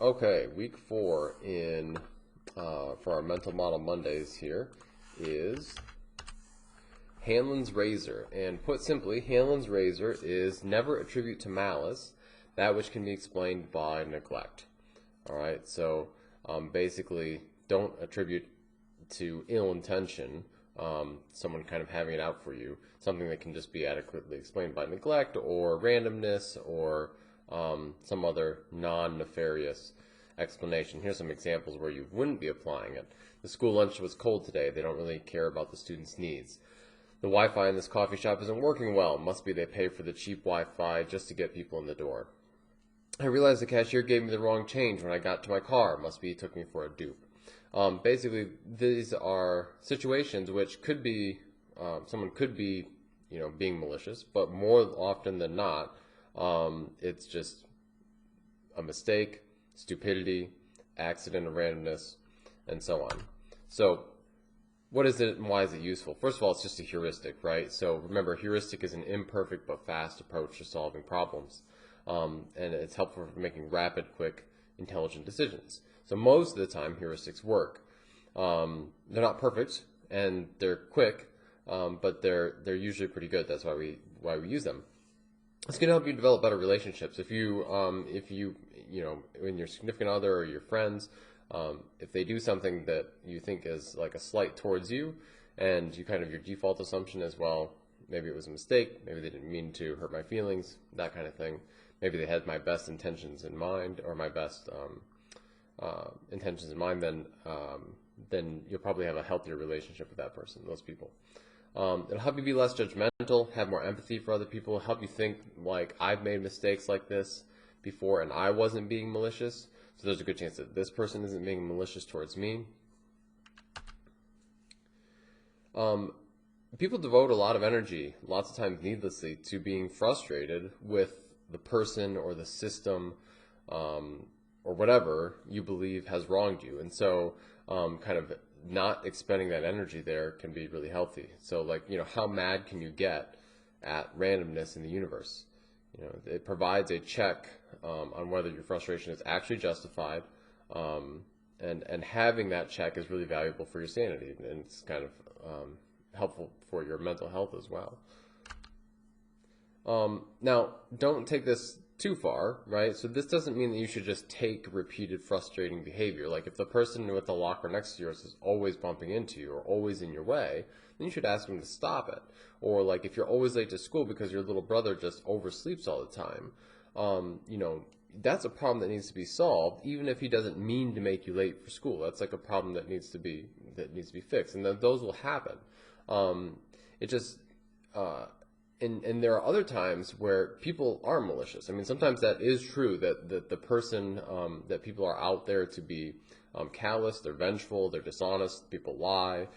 Okay, week 4 in for our Mental Model Mondays here is Hanlon's razor. And put simply, Hanlon's razor is never attribute to malice that which can be explained by neglect. All right, so basically, don't attribute to ill intention someone kind of having it out for you, something that can just be adequately explained by neglect or randomness or some other non-nefarious explanation. Here's some examples where you wouldn't be applying it. The school lunch was cold today. They don't really care about the students' needs. The Wi-Fi in this coffee shop isn't working well. Must be they pay for the cheap Wi-Fi just to get people in the door. I realized the cashier gave me the wrong change when I got to my car. Must be he took me for a dupe. Basically, these are situations which could be, someone could be, being malicious, but more often than not, it's just a mistake, stupidity, accident of randomness, and so on. So what is it and why is it useful? First of all, it's just a heuristic, right? So remember, heuristic is an imperfect but fast approach to solving problems. And it's helpful for making rapid, quick, intelligent decisions. So most of the time, heuristics work. They're not perfect and they're quick, but they're usually pretty good. That's why we use them. It's going to help you develop better relationships. If you when your significant other or your friends, if they do something that you think is like a slight towards you, and you kind of your default assumption is, well, maybe it was a mistake, maybe they didn't mean to hurt my feelings, that kind of thing. Maybe they had my best intentions in mind, or my best intentions in mind, then you'll probably have a healthier relationship with that person, those people. It'll help you be less judgmental, have more empathy for other people, help you think like, I've made mistakes like this before and I wasn't being malicious, so there's a good chance that this person isn't being malicious towards me. People devote a lot of energy, lots of times needlessly, to being frustrated with the person or the system or whatever you believe has wronged you. And so kind of not expending that energy there can be really healthy. So like, how mad can you get at randomness in the universe? It provides a check on whether your frustration is actually justified, and having that check is really valuable for your sanity, and it's kind of helpful for your mental health as well. Now, don't take this too far, right? So this doesn't mean that you should just take repeated frustrating behavior. Like if the person with the locker next to yours is always bumping into you or always in your way, then you should ask them to stop it. Or like if you're always late to school because your little brother just oversleeps all the time, that's a problem that needs to be solved, even if he doesn't mean to make you late for school. That's like a problem that needs to be fixed, and then those will happen. And there are other times where people are malicious. I mean, sometimes that is true, that the person, that people are out there to be callous, they're vengeful, they're dishonest, people lie.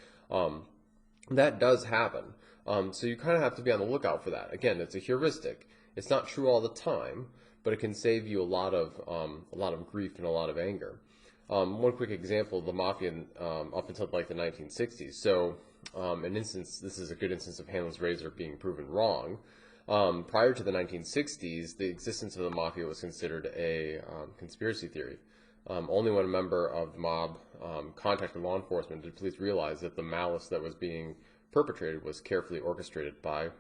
That does happen. So you kind of have to be on the lookout for that. Again, it's a heuristic. It's not true all the time, but it can save you a lot of grief and a lot of anger. One quick example of the mafia up until like the 1960s. So this is a good instance of Hanlon's razor being proven wrong. Prior to the 1960s, the existence of the mafia was considered a conspiracy theory. Only when a member of the mob contacted law enforcement did police realize that the malice that was being perpetrated was carefully orchestrated by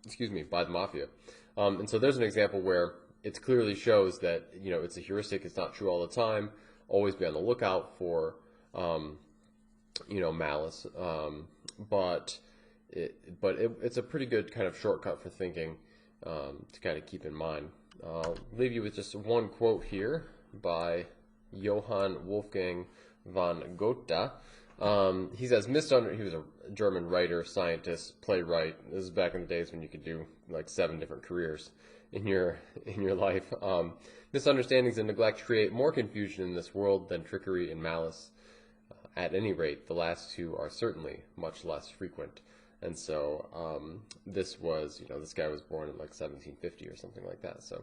the mafia. And so there's an example where it clearly shows that it's a heuristic. It's not true all the time. Always be on the lookout for malice, but it's a pretty good kind of shortcut for thinking to kind of keep in mind. I'll leave you with just one quote here by Johann Wolfgang von Goethe. He says, he was a German writer, scientist, playwright. This is back in the days when you could do like 7 different careers in your life. Misunderstandings and neglect create more confusion in this world than trickery and malice. At any rate, the last two are certainly much less frequent. And so this guy was born in like 1750 or something like that. So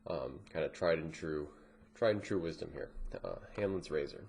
kind of tried and true wisdom here. Hanlon's razor.